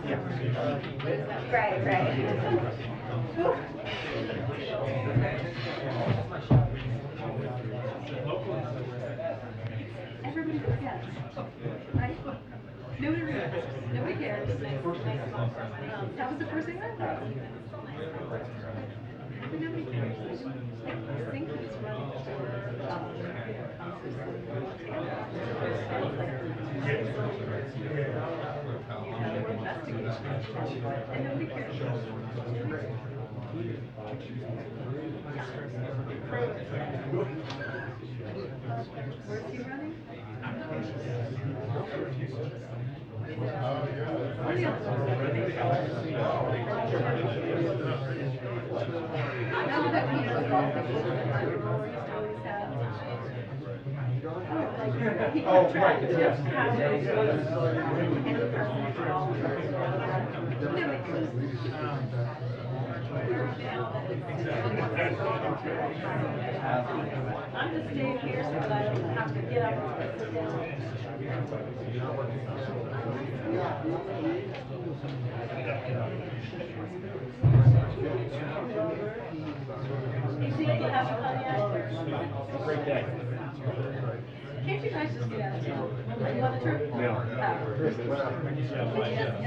Right, right. Everybody forgets, right? Nobody remembers. Nobody cares. That was the first thing I thought. But nobody cares. Like, sync is running for, investigation. And nobody cares. Where's he running? Now that he has all the people that always have. Oh, right, yes. I'm just staying here so that I don't have to get up and sit down. You see what you have fun yet? Great day. Can't you guys just get out of town? You want a trip? No.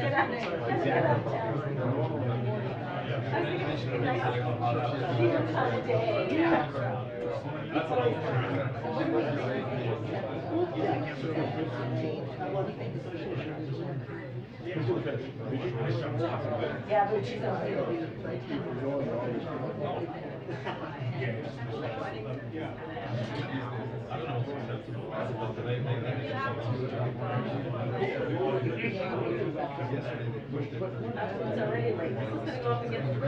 Get out of town. I think it should be nice. Even time of day. Yeah, but she's not it's already late. This is going to go up against the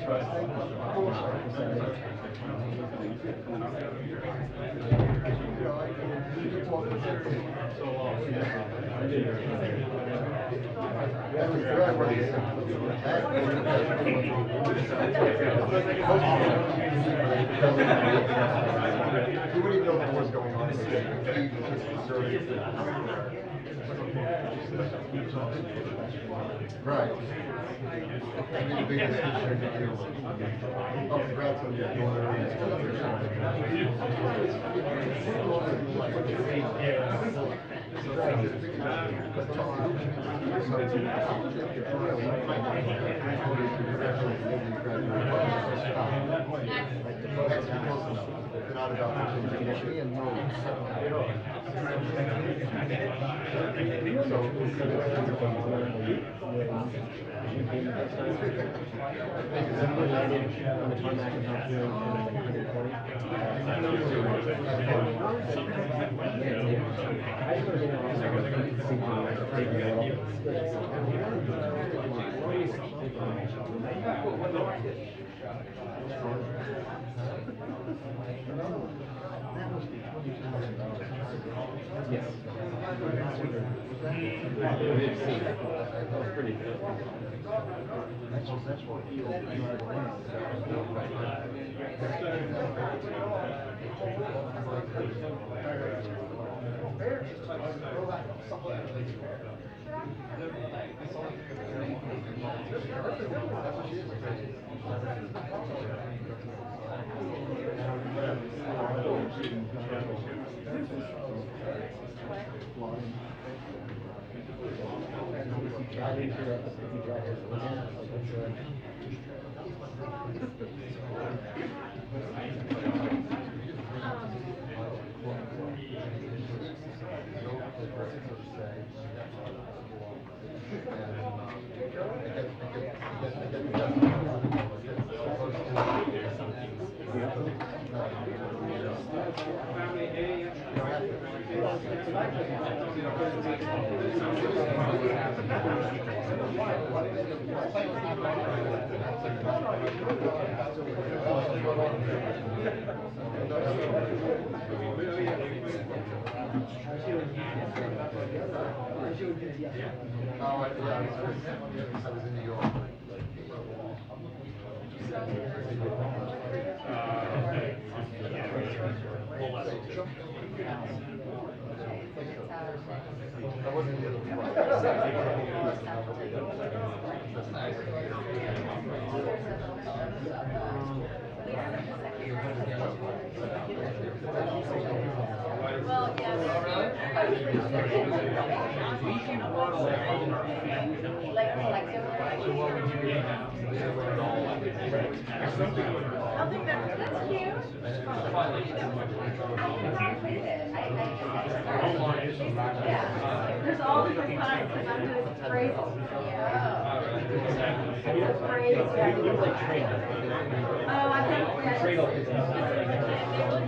He wouldn't know what was going on. Right. I mean, the biggest issue to deal with. Oh, congrats on your not about Yes. That was pretty good. I was in New York. I wasn't the Well, I think that's cute. Yeah, there's all different kinds, because I'm doing phrases. Yeah. Oh, I think Trade-off is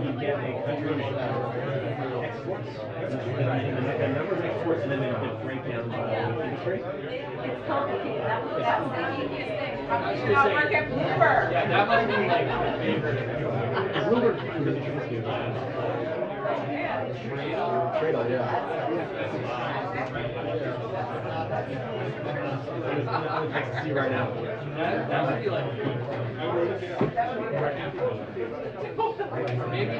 you get a country exports, a number of exports, and then they break down by industry. it's complicated. That's the easiest thing. Should not work at Bloomberg. Yeah, that must be like my favorite. Bloomberg really tricky. Trade-off, I can see right now. That would be like. Maybe,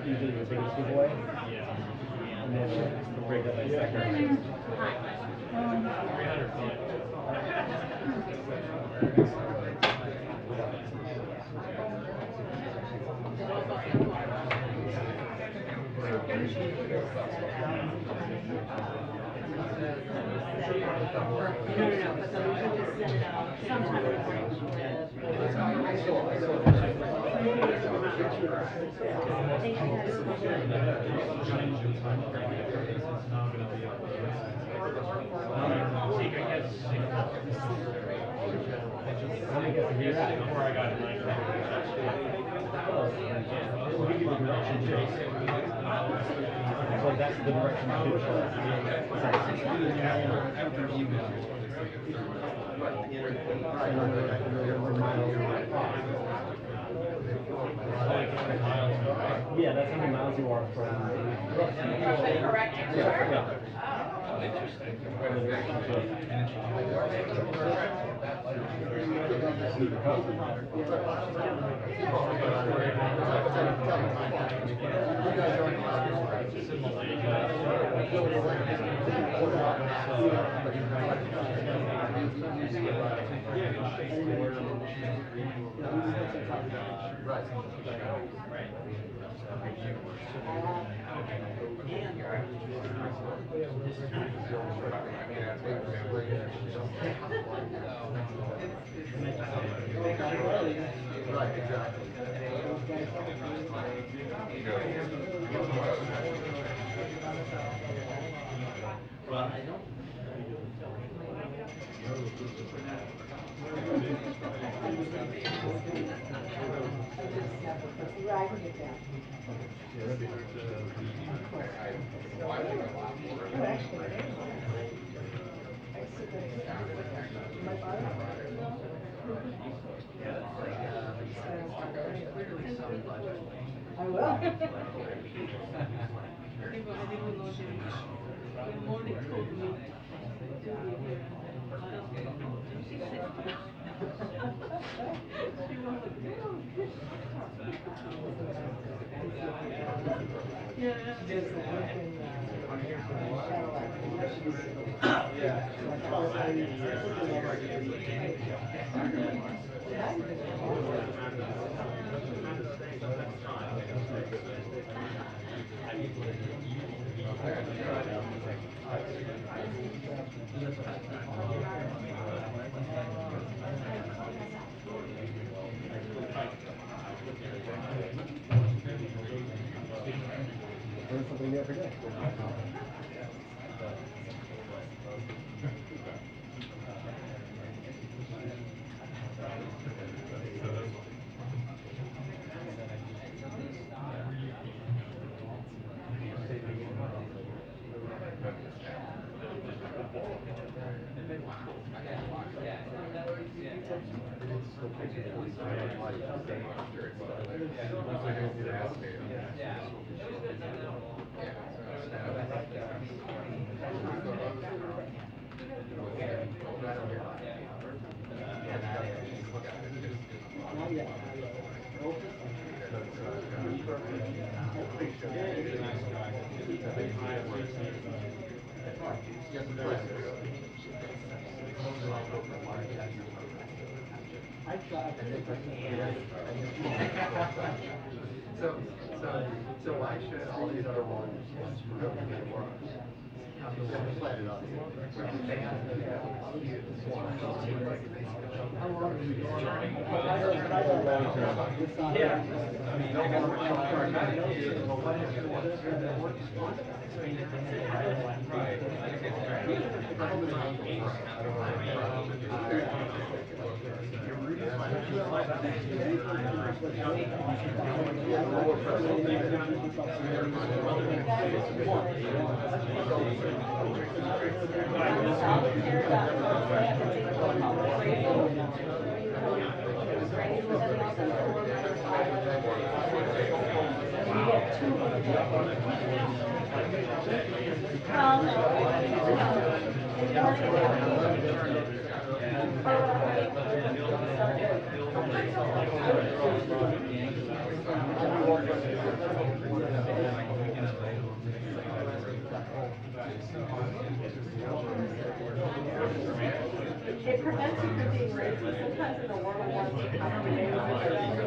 Usually the biggest giveaway. And then break that by second. So that's the direction I should Yeah, that's how many miles you are from. Correct answer? Yeah. Oh. Interesting. Right, exactly. Well, I don't. I will. Good morning, Toby. Learn something new every day. still takes you 45 life. Once they don't get out there. So why should all these other ones screw up the way it was? Plan it up. How long have we gone on? Yeah. It prevents you from being racist. Sometimes in the World War II conversations,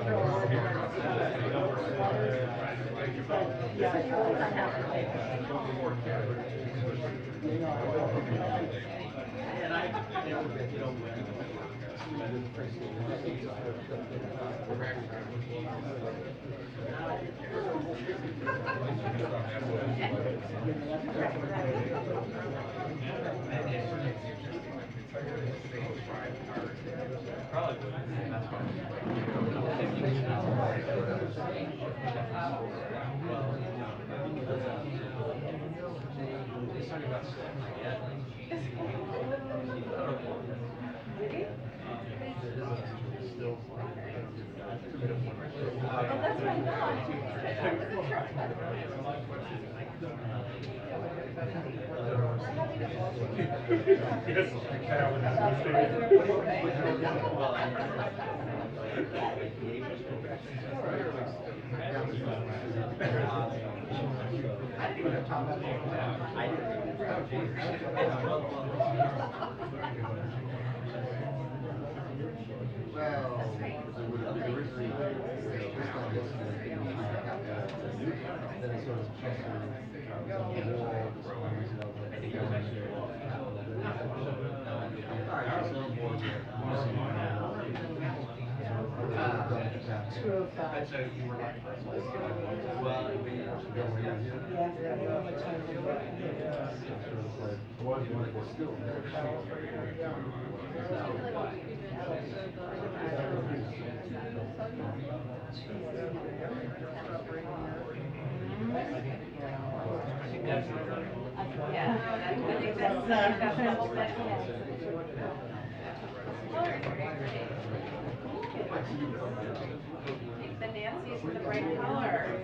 Well, because it would have been originally, just on this, then it sort of just on the wall, The Nancy's with the bright colors.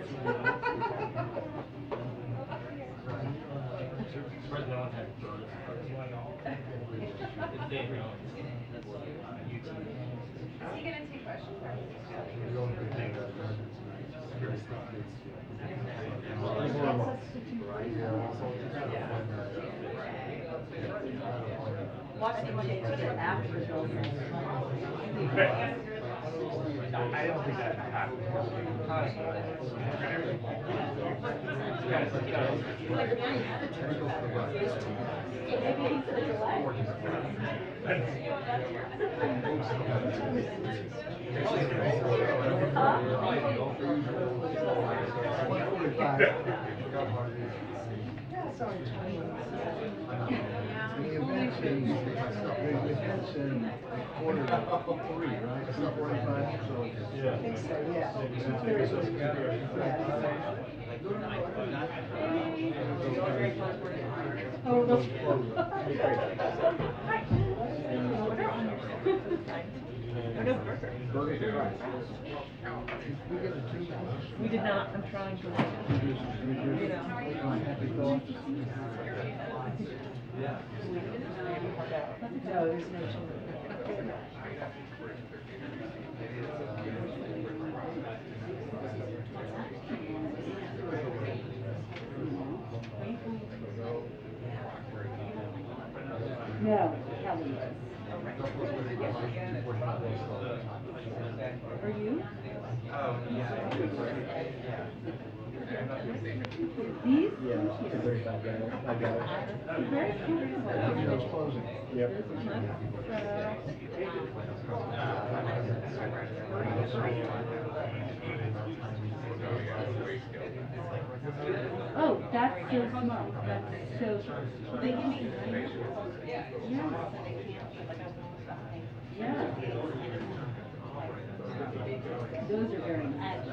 Is he gonna take questions? watch them change it after the bill. I don't think that happened. Maybe he's the delay. Burgers and fries. We did not. I'm trying to. You know. Happy thoughts. No, there's no children. No, Kelly is. Are you? These? Yeah, it's a very bad guy. I got it. Very comfortable. It's closing. Yep. Oh, that's so smart. That's so smart. They can be. Yeah. Yeah. Those are very nice.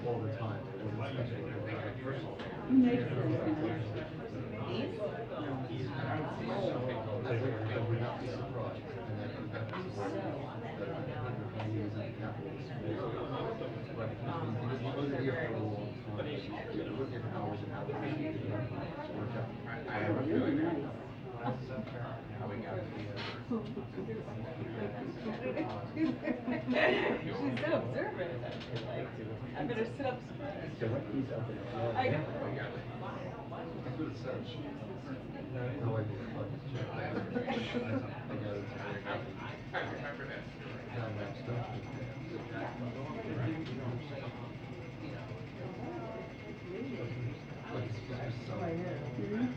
All the time. Who makes them? I would not be surprised. And that's here for a long time. Look at hours and hours. Really nice. She's so observant. I better sit up straight. So what he's up in the I know. That's what it says. No idea. How are you doing?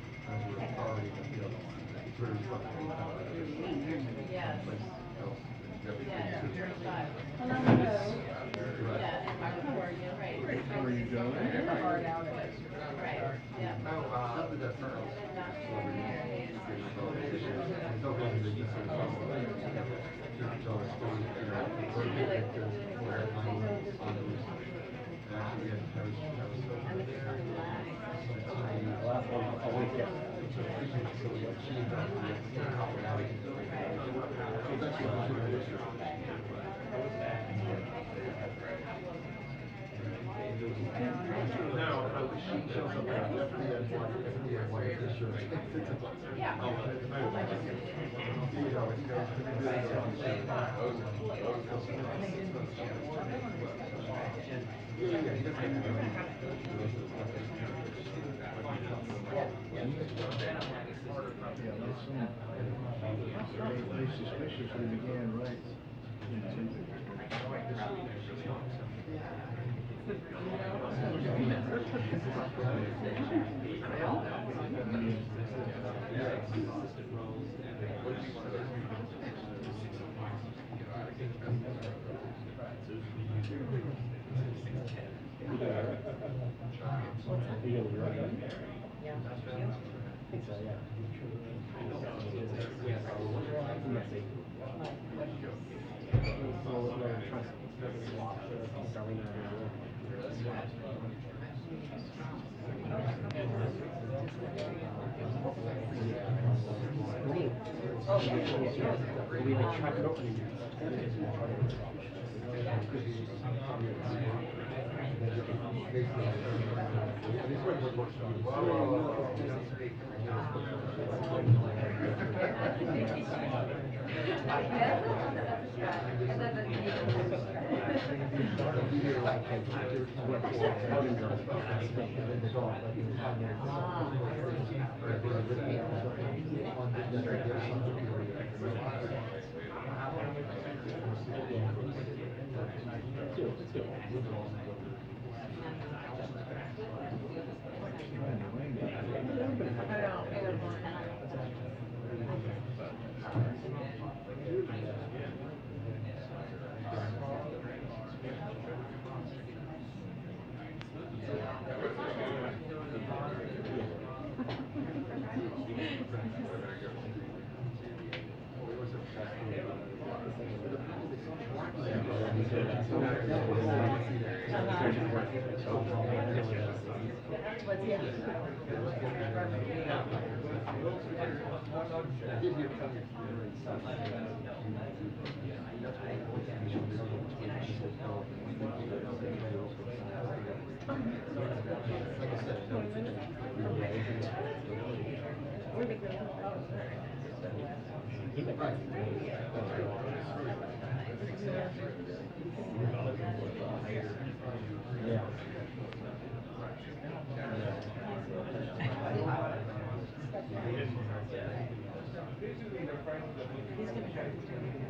They suspiciously began right. Yeah.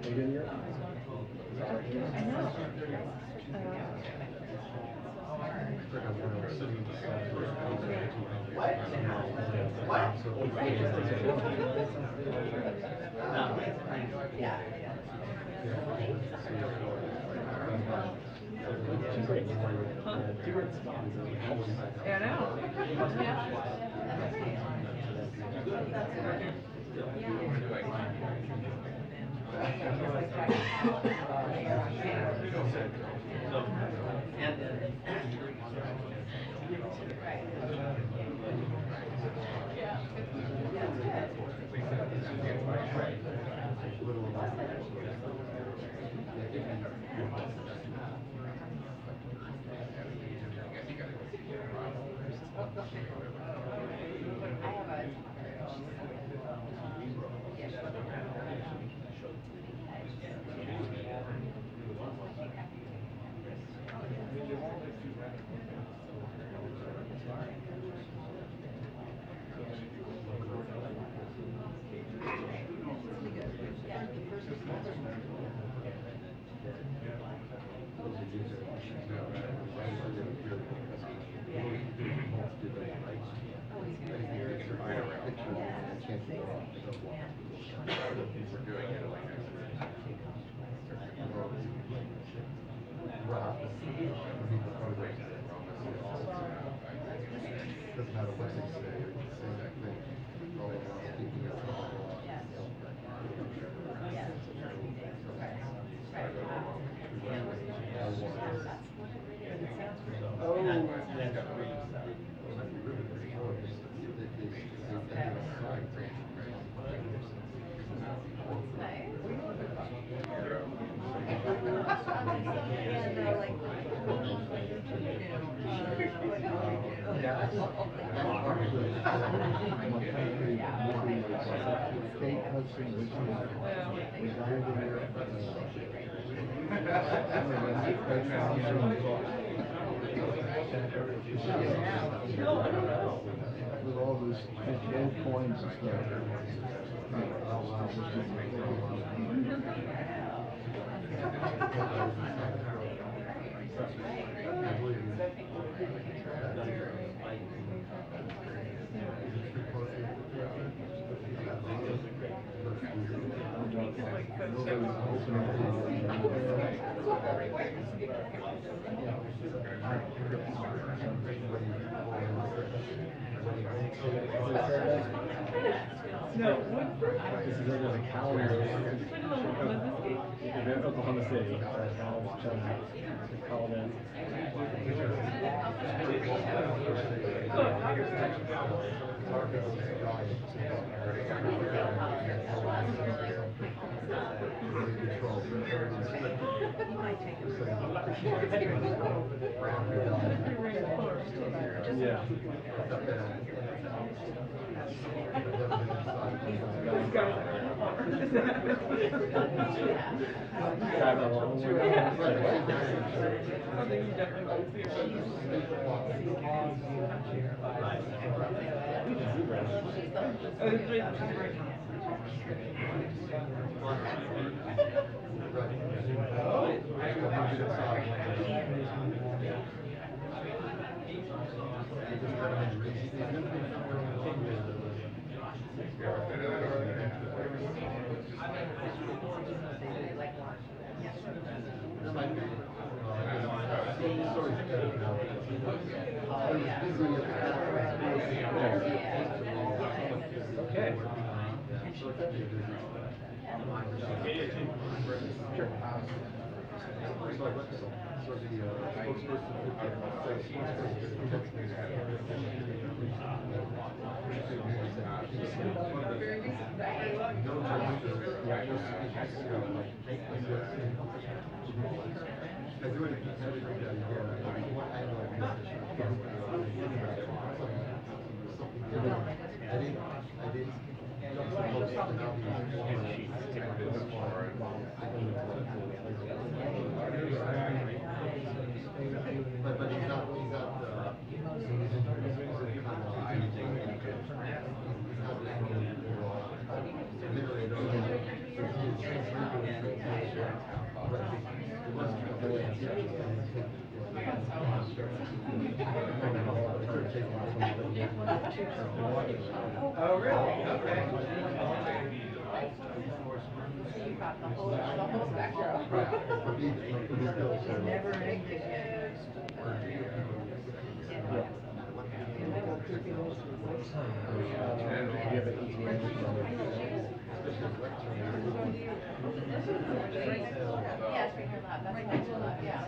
Are you doing yours? I know. She's great. Two words. Yeah, I know. Doesn't matter what they say, they can say that thing. All they want is keeping it from the law. Kate Hudson, which resigned in there. With all those old coins and stuff. No, this is a calendar. In Oklahoma City. Called in. Yeah. Driving along. Okay. Sure. But he's not Oh, really? Okay. So you got the whole spectrum. Never ending. Yeah, it's right here left. That's right here left, yeah.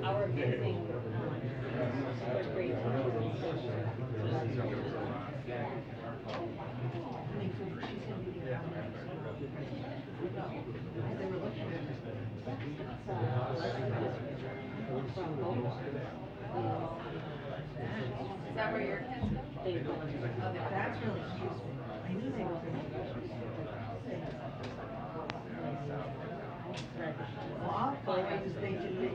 Our amazing fourth grade Is that where your kids go? That's really cute. I knew they were going to well, I'll find out because they did.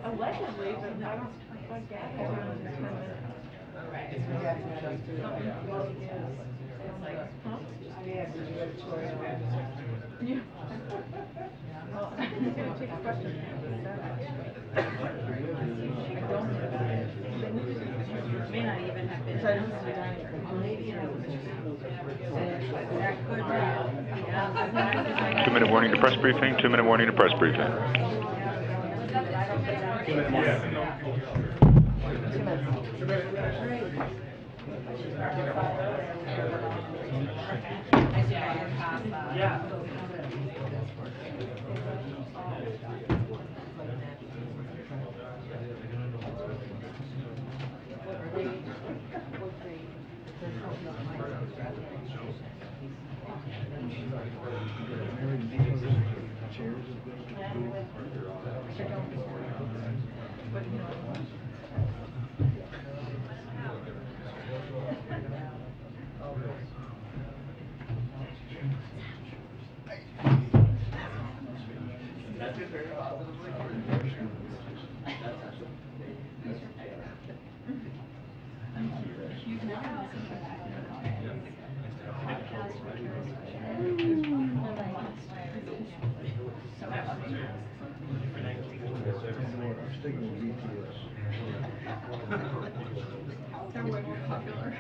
Allegedly, but I don't. Well, I think it's going to take a question. May not even have been. Maybe that could be. 2-minute warning to press briefing. 2-minute warning to press briefing. Yeah. They're way more popular.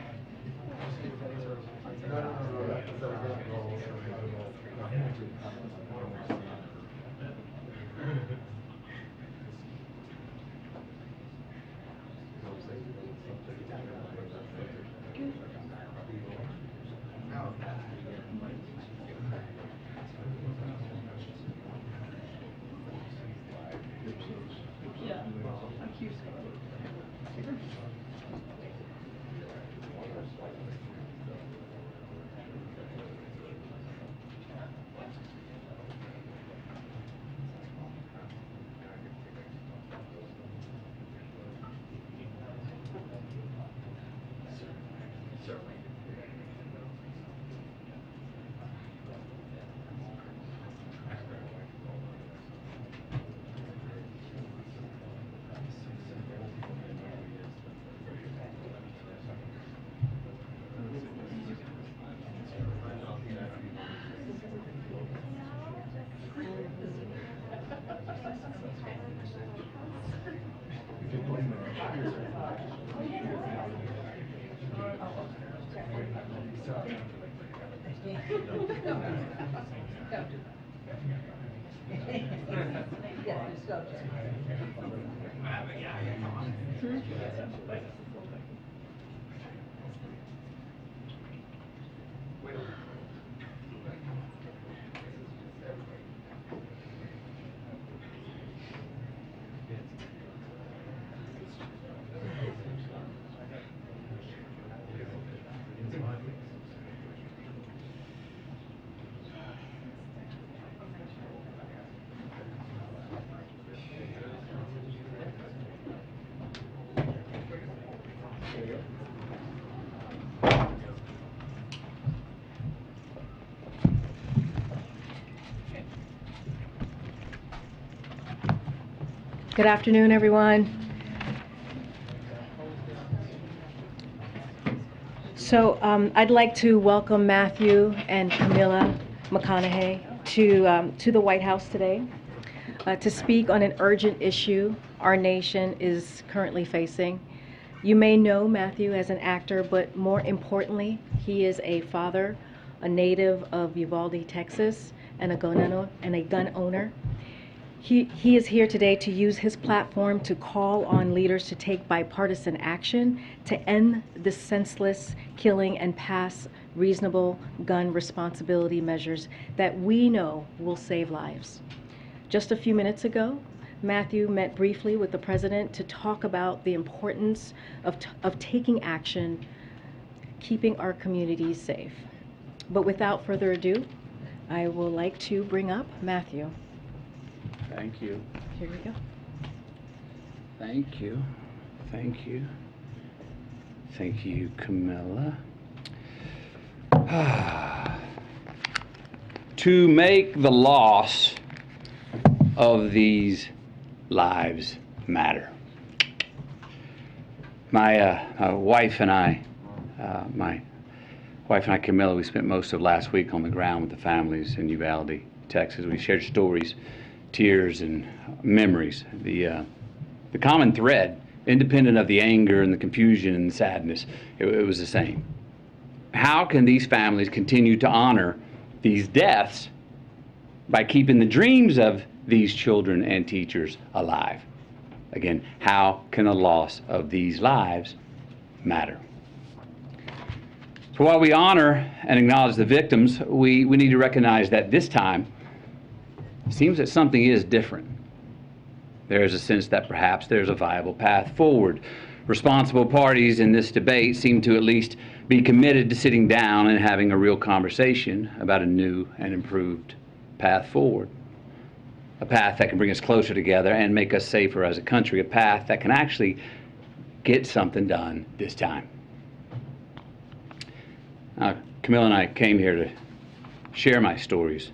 Good afternoon, everyone. So I'd like to welcome Matthew and Camilla McConaughey to the White House today to speak on an urgent issue our nation is currently facing. You may know Matthew as an actor, but more importantly, he is a father, a native of Uvalde, Texas, and a gun owner. He is here today to use his platform to call on leaders to take bipartisan action to end the senseless killing and pass reasonable gun responsibility measures that we know will save lives. Just a few minutes ago, Matthew met briefly with the president to talk about the importance of taking action, keeping our communities safe. But without further ado, I would like to bring up Matthew. Thank you. Here you go. Thank you. Thank you. Thank you, Camilla. To make the loss of these lives matter. My wife and I, Camilla, we spent most of last week on the ground with the families in Uvalde, Texas. We shared stories, tears, and memories. The common thread, independent of the anger and the confusion and the sadness, it was the same. How can these families continue to honor these deaths by keeping the dreams of these children and teachers alive? Again, how can the loss of these lives matter? So while we honor and acknowledge the victims, we need to recognize that this time, it seems that something is different. There is a sense that perhaps there's a viable path forward. Responsible parties in this debate seem to at least be committed to sitting down and having a real conversation about a new and improved path forward. A path that can bring us closer together and make us safer as a country. A path that can actually get something done this time. Camilla and I came here to share my stories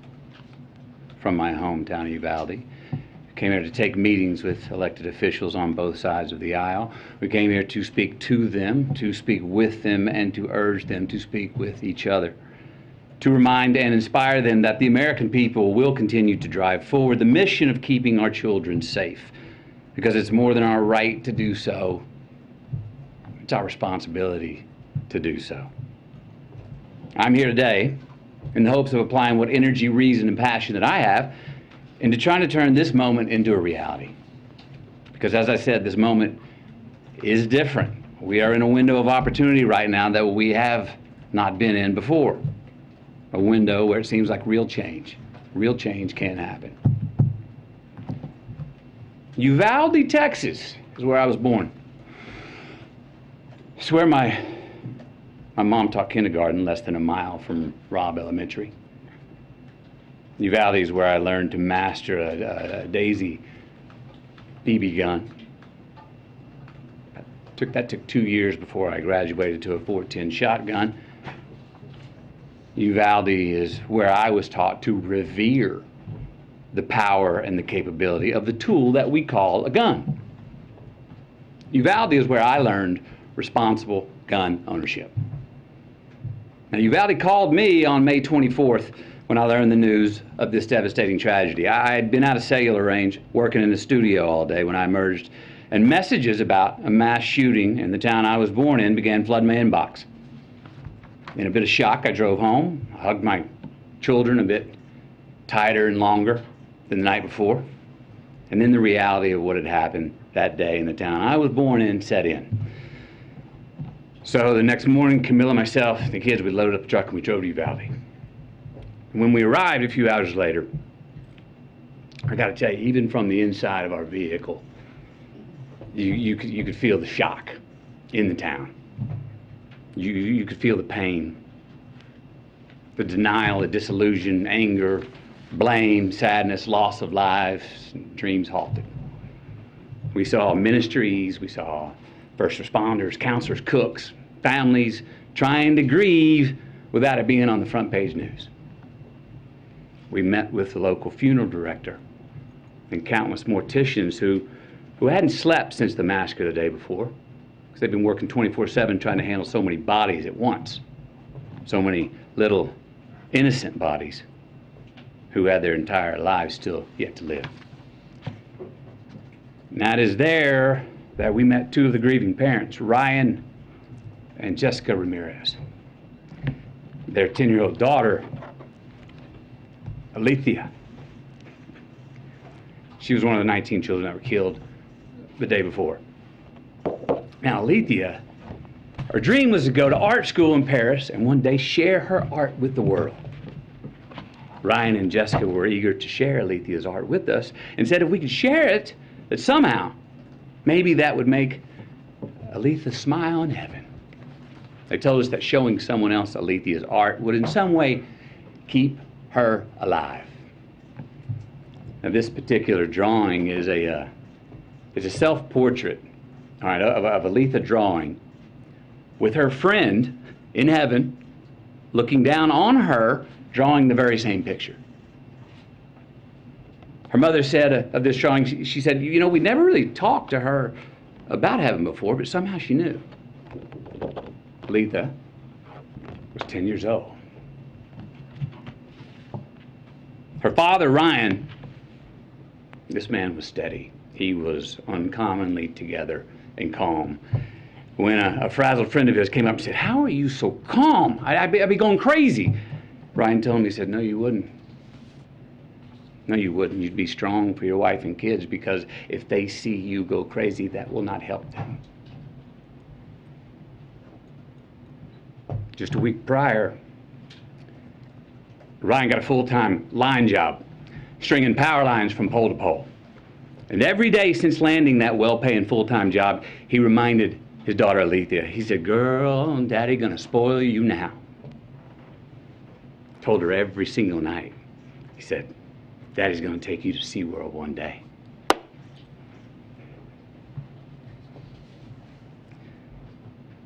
from my hometown of Uvalde. We came here to take meetings with elected officials on both sides of the aisle. We came here to speak to them, to speak with them, and to urge them to speak with each other. To remind and inspire them that the American people will continue to drive forward the mission of keeping our children safe, because it's more than our right to do so. It's our responsibility to do so. I'm here today in the hopes of applying what energy, reason, and passion that I have into trying to turn this moment into a reality. Because as I said, this moment is different. We are in a window of opportunity right now that we have not been in before. A window where it seems like real change can happen. Uvalde, Texas is where I was born. It's where my mom taught kindergarten less than a mile from Robb Elementary. Uvalde is where I learned to master a Daisy BB gun. That took 2 years before I graduated to a .410 shotgun. Uvalde is where I was taught to revere the power and the capability of the tool that we call a gun. Uvalde is where I learned responsible gun ownership. Now, Uvalde called me on May 24th when I learned the news of this devastating tragedy. I had been out of cellular range, working in the studio all day when I emerged, and messages about a mass shooting in the town I was born in began flooding my inbox. In a bit of shock, I drove home, hugged my children a bit tighter and longer than the night before. And then the reality of what had happened that day in the town I was born in set in. So the next morning, Camilla, myself, the kids, we loaded up the truck and we drove to Uvalde. And when we arrived a few hours later, I got to tell you, even from the inside of our vehicle, you could feel the shock in the town. You could feel the pain, the denial, the disillusion, anger, blame, sadness, loss of lives, dreams halted. We saw ministries, we saw first responders, counselors, cooks, families trying to grieve without it being on the front page news. We met with the local funeral director and countless morticians who hadn't slept since the massacre the day before, because they've been working 24/7 trying to handle so many bodies at once, so many little innocent bodies who had their entire lives still yet to live. And that is there that we met two of the grieving parents, Ryan and Jessica Ramirez. Their 10-year-old daughter, Alethea. She was one of the 19 children that were killed the day before. Now, Alethea, her dream was to go to art school in Paris and one day share her art with the world. Ryan and Jessica were eager to share Alethea's art with us and said if we could share it, that somehow, maybe that would make Alethea smile in heaven. They told us that showing someone else Alethea's art would in some way keep her alive. Now, this particular drawing is a self-portrait, all right, of Alethea drawing with her friend in heaven looking down on her, drawing the very same picture. Her mother said of this drawing, she said, you know, we never really talked to her about heaven before, but somehow she knew. Alethea was 10 years old. Her father, Ryan, this man was steady. He was uncommonly together and calm. When a frazzled friend of his came up and said, how are you so calm? I'd be going crazy. Ryan told him, he said, no, you wouldn't. No, you wouldn't. You'd be strong for your wife and kids, because if they see you go crazy, that will not help them. Just a week prior, Ryan got a full-time line job, stringing power lines from pole to pole. And every day since landing that well-paying full-time job, he reminded his daughter Alethea, he said, girl, Daddy gonna spoil you now. Told her every single night, he said, Daddy's gonna take you to SeaWorld one day.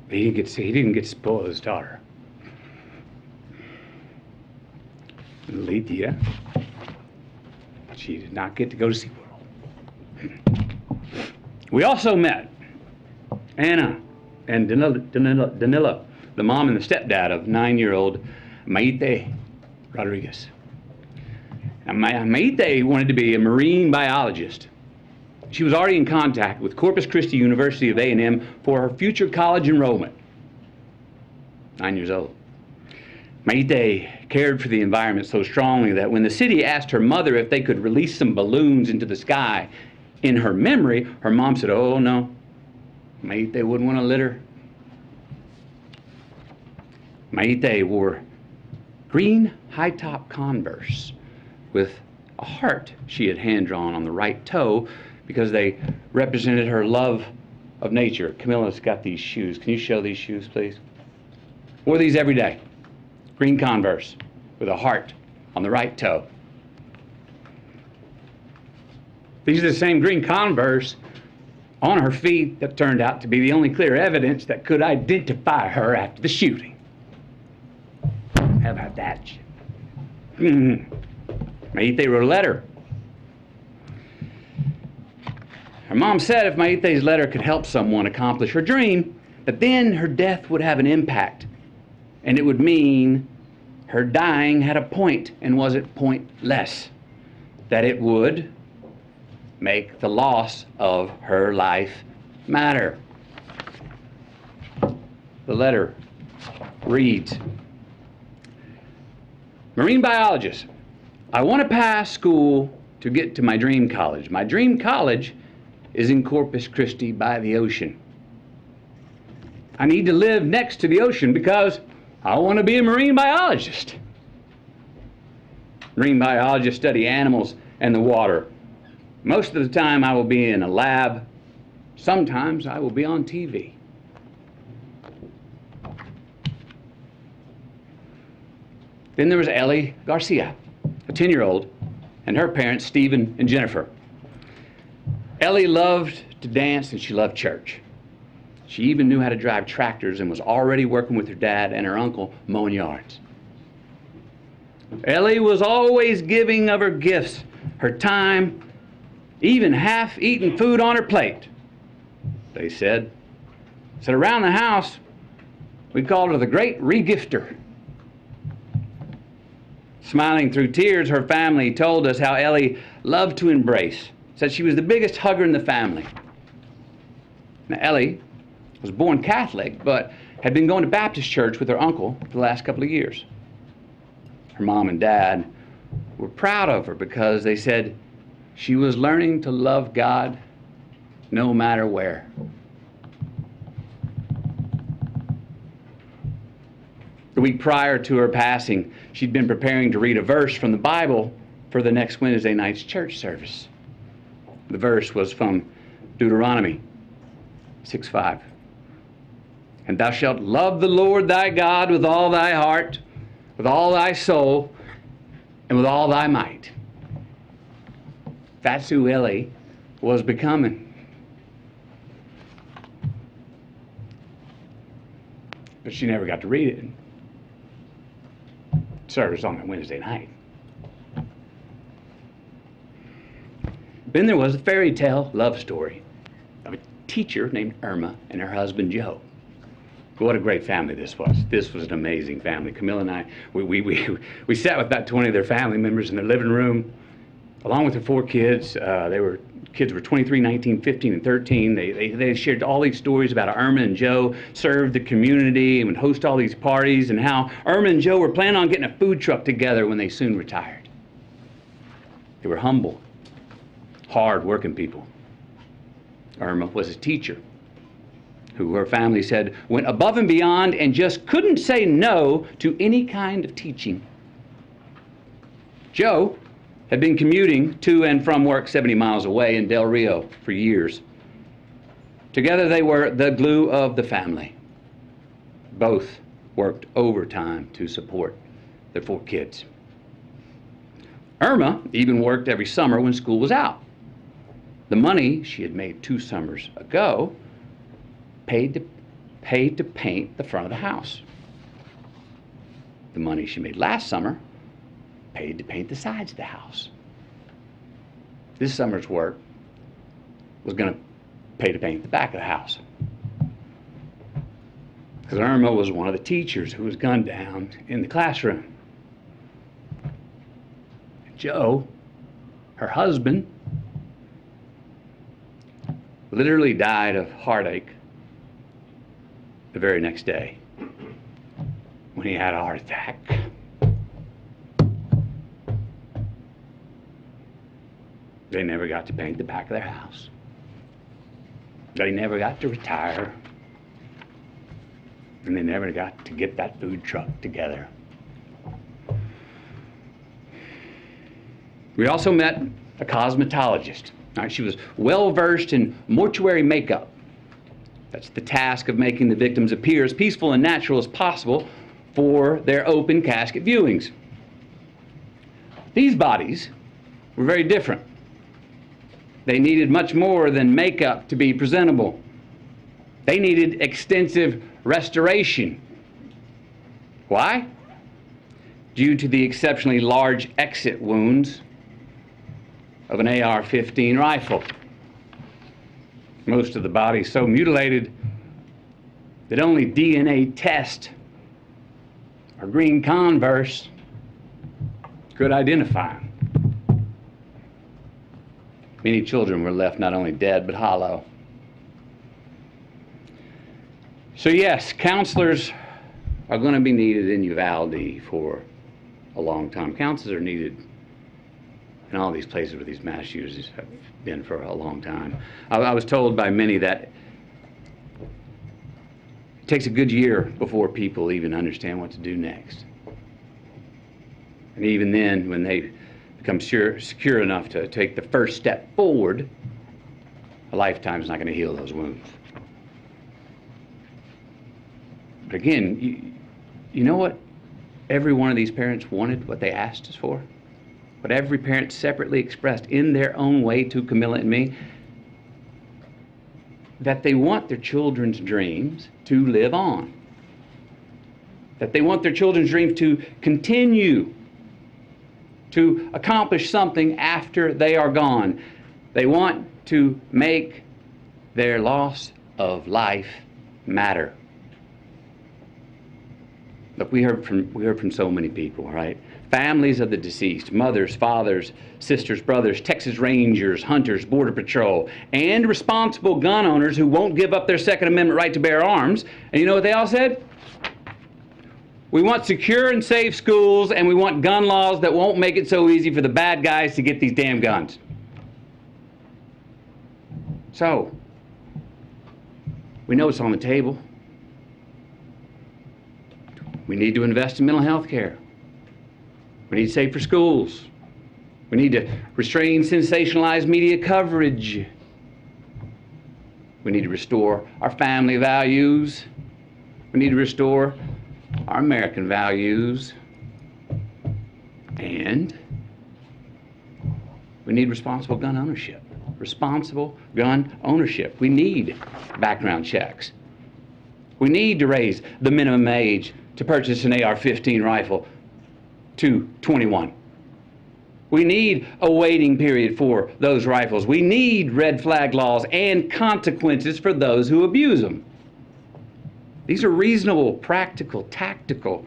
But he didn't get to spoil his daughter. Alethea, she did not get to go to SeaWorld. We also met Anna and Danilo, the mom and the stepdad of 9-year-old Maite Rodriguez. Now, Maite wanted to be a marine biologist. She was already in contact with Corpus Christi University of A&M for her future college enrollment. 9 years old. Maite cared for the environment so strongly that when the city asked her mother if they could release some balloons into the sky in her memory, her mom said, oh no, Maite wouldn't want to litter. Maite wore green high-top Converse with a heart she had hand-drawn on the right toe because they represented her love of nature. Camilla's got these shoes. Can you show these shoes, please? Wore these every day. Green Converse with a heart on the right toe. These are the same green Converse on her feet that turned out to be the only clear evidence that could identify her after the shooting. How about that? Maite wrote a letter. Her mom said if Maite's letter could help someone accomplish her dream, that then her death would have an impact. And it would mean her dying had a point and wasn't pointless. That it would make the loss of her life matter. The letter reads, Marine biologist, I want to pass school to get to my dream college. My dream college is in Corpus Christi by the ocean. I need to live next to the ocean because I want to be a marine biologist. Marine biologists study animals and the water. Most of the time I will be in a lab. Sometimes I will be on TV. Then there was Ellie Garcia, a 10-year-old, and her parents, Stephen and Jennifer. Ellie loved to dance and she loved church. She even knew how to drive tractors and was already working with her dad and her uncle mowing yards. Ellie was always giving of her gifts, her time, even half-eaten food on her plate. They said around the house, we called her the Great Regifter. Smiling through tears, her family told us how Ellie loved to embrace, said she was the biggest hugger in the family. Now, Ellie was born Catholic, but had been going to Baptist church with her uncle for the last couple of years. Her mom and dad were proud of her because they said she was learning to love God no matter where. The week prior to her passing, she'd been preparing to read a verse from the Bible for the next Wednesday night's church service. The verse was from Deuteronomy 6:5. And thou shalt love the Lord thy God with all thy heart, with all thy soul, and with all thy might. That's who Ellie was becoming. But she never got to read it. Service on that Wednesday night. Then there was a fairy tale love story of a teacher named Irma and her husband Joe. What a great family this was. This was an amazing family. Camilla and I, we sat with about 20 of their family members in their living room, along with their 4 kids. Kids were 23, 19, 15, and 13. They shared all these stories about how Irma and Joe served the community and would host all these parties, and how Irma and Joe were planning on getting a food truck together when they soon retired. They were humble, hard-working people. Irma was a teacher who her family said went above and beyond and just couldn't say no to any kind of teaching. Joe had been commuting to and from work 70 miles away in Del Rio for years. Together they were the glue of the family. Both worked overtime to support their 4 kids. Irma even worked every summer when school was out. The money she had made 2 summers ago paid to paint the front of the house. The money she made last summer paid to paint the sides of the house. This summer's work was going to pay to paint the back of the house. Because Irma was one of the teachers who was gunned down in the classroom. Joe, her husband, literally died of heartache the very next day when he had a heart attack. They never got to paint the back of their house. They never got to retire. And they never got to get that food truck together. We also met a cosmetologist. She was well-versed in mortuary makeup. That's the task of making the victims appear as peaceful and natural as possible for their open casket viewings. These bodies were very different. They needed much more than makeup to be presentable. They needed extensive restoration. Why? Due to the exceptionally large exit wounds of an AR-15 rifle. Most of the body so mutilated that only DNA test or green Converse could identify them. Many children were left not only dead but hollow. So yes, counselors are going to be needed in Uvalde for a long time. Counselors are needed in all these places where these mass shooters have been for a long time. I was told by many that it takes a good year before people even understand what to do next. And even then, when they become secure enough to take the first step forward, a lifetime is not going to heal those wounds. But again, you know what every one of these parents wanted, what they asked us for? What every parent separately expressed in their own way to Camilla and me? That they want their children's dreams to live on. That they want their children's dreams to continue to accomplish something after they are gone. They want to make their loss of life matter. Look, we heard from so many people, right? Families of the deceased, mothers, fathers, sisters, brothers, Texas Rangers, hunters, Border Patrol, and responsible gun owners who won't give up their Second Amendment right to bear arms. And you know what they all said? We want secure and safe schools, and we want gun laws that won't make it so easy for the bad guys to get these damn guns. So, we know it's on the table. We need to invest in mental health care. We need safer schools. We need to restrain sensationalized media coverage. We need to restore our family values. We need to restore our American values. And we need responsible gun ownership. Responsible gun ownership. We need background checks. We need to raise the minimum age to purchase an AR-15 rifle to 21. We need a waiting period for those rifles. We need red flag laws and consequences for those who abuse them. These are reasonable, practical, tactical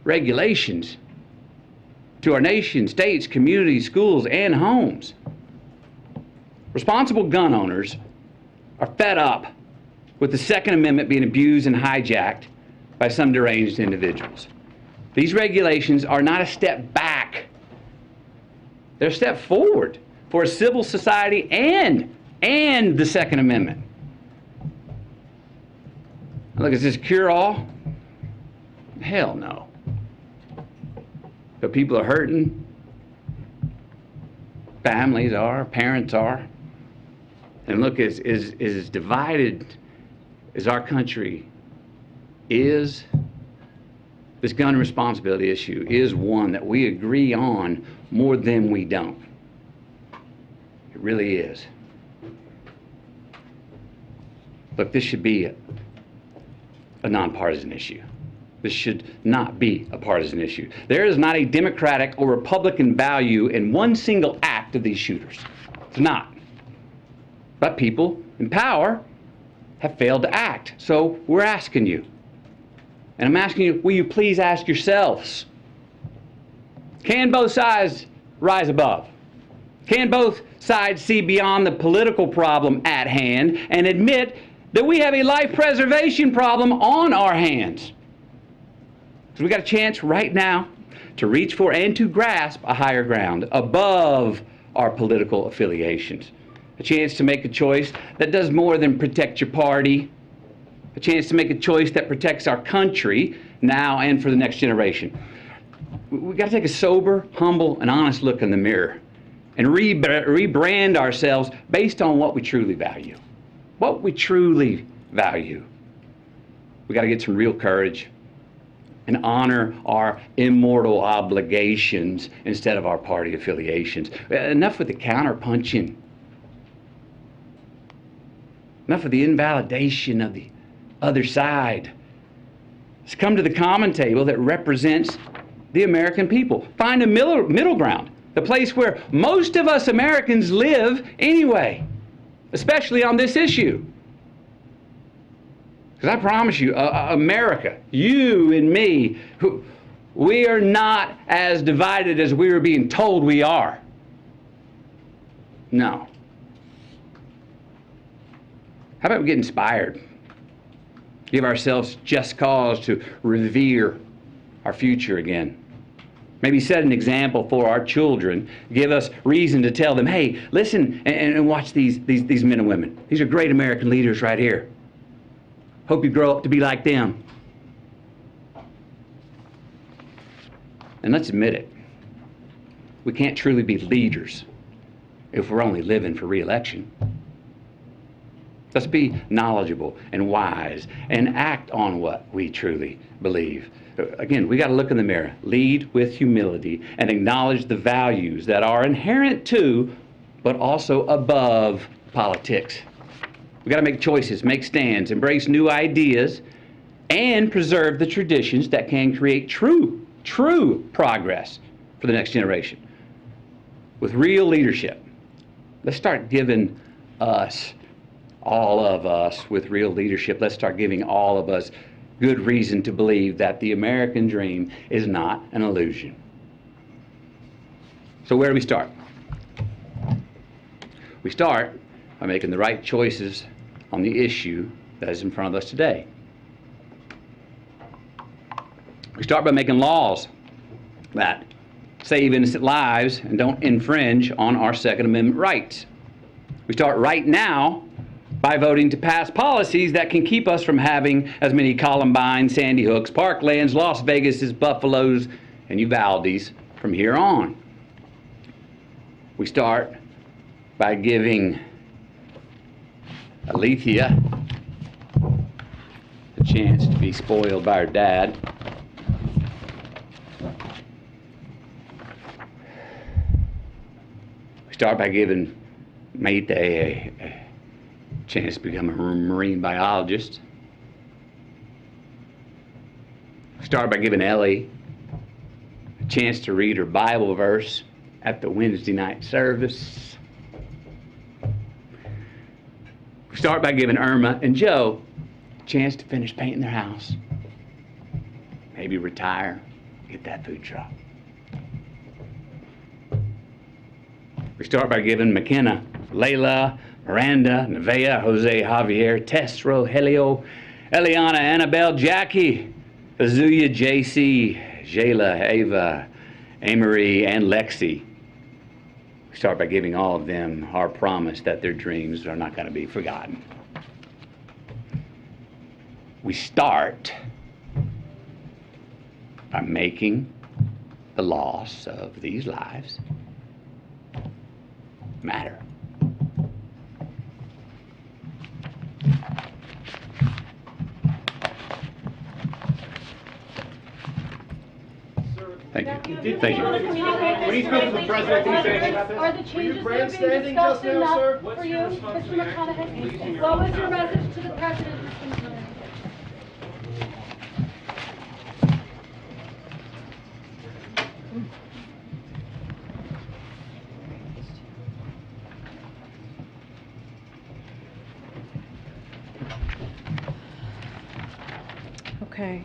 regulations to our nation, states, communities, schools, and homes. Responsible gun owners are fed up with the Second Amendment being abused and hijacked by some deranged individuals. These regulations are not a step back. They're a step forward for a civil society and the Second Amendment. Look, is this cure-all? Hell no. But people are hurting. Families are, parents are. And look, as divided as our country is, this gun responsibility issue is one that we agree on more than we don't. It really is. Look, this should be a nonpartisan issue. This should not be a partisan issue. There is not a Democratic or Republican value in one single act of these shooters. It's not. But people in power have failed to act. So we're asking you. And I'm asking you, will you please ask yourselves, can both sides rise above? Can both sides see beyond the political problem at hand and admit that we have a life preservation problem on our hands? Because we got a chance right now to reach for and to grasp a higher ground above our political affiliations. A chance to make a choice that does more than protect your party. A chance to make a choice that protects our country now and for the next generation. We've got to take a sober, humble, and honest look in the mirror and rebrand ourselves based on what we truly value. What we truly value. We've got to get some real courage and honor our immortal obligations instead of our party affiliations. Enough with the counterpunching. Enough of the invalidation of the other side. Let's come to the common table that represents the American people. Find a middle ground, the place where most of us Americans live anyway, especially on this issue. Because I promise you, America, you and me, we are not as divided as we are being told we are. No. How about we get inspired? Give ourselves just cause to revere our future again. Maybe set an example for our children. Give us reason to tell them, hey, listen and watch these men and women. These are great American leaders right here. Hope you grow up to be like them. And let's admit it. We can't truly be leaders if we're only living for re-election. Let's be knowledgeable and wise and act on what we truly believe. Again, we got to look in the mirror, lead with humility, and acknowledge the values that are inherent to, but also above politics. We got to make choices, make stands, embrace new ideas, and preserve the traditions that can create true progress for the next generation. With real leadership, let's start giving us, all of us with real leadership, let's start giving all of us good reason to believe that the American dream is not an illusion. So where do we start? We start by making the right choices on the issue that is in front of us today. We start by making laws that save innocent lives and don't infringe on our Second Amendment rights. We start right now by voting to pass policies that can keep us from having as many Columbine, Sandy Hooks, Parklands, Las Vegases, Buffaloes, and Uvaldes from here on. We start by giving Alethea a chance to be spoiled by her dad. We start by giving Mayday a chance to become a marine biologist. Start by giving Ellie a chance to read her Bible verse at the Wednesday night service. Start by giving Irma and Joe a chance to finish painting their house. Maybe retire, get that food truck. We start by giving McKenna, Layla, Miranda, Nevaeh, Jose, Javier, Tess, Rogelio, Eliana, Annabelle, Jackie, Azuya, JC, Jayla, Ava, Amory, and Lexi. We start by giving all of them our promise that their dreams are not going to be forgotten. We start by making the loss of these lives matter. Thank you. Thank you. When you spoke to the president, did he say anything about this? Are the changes that are being discussed enough for you, Mr. McConaughey? What was your message to the president, Mr. McConaughey? Okay.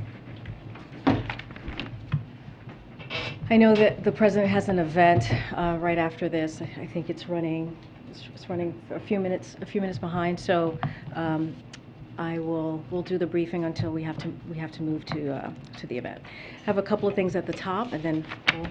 I know that the president has an event right after this. I think it's running a few minutes behind. So we'll do the briefing until we have to move to the event. I have a couple of things at the top, and then we'll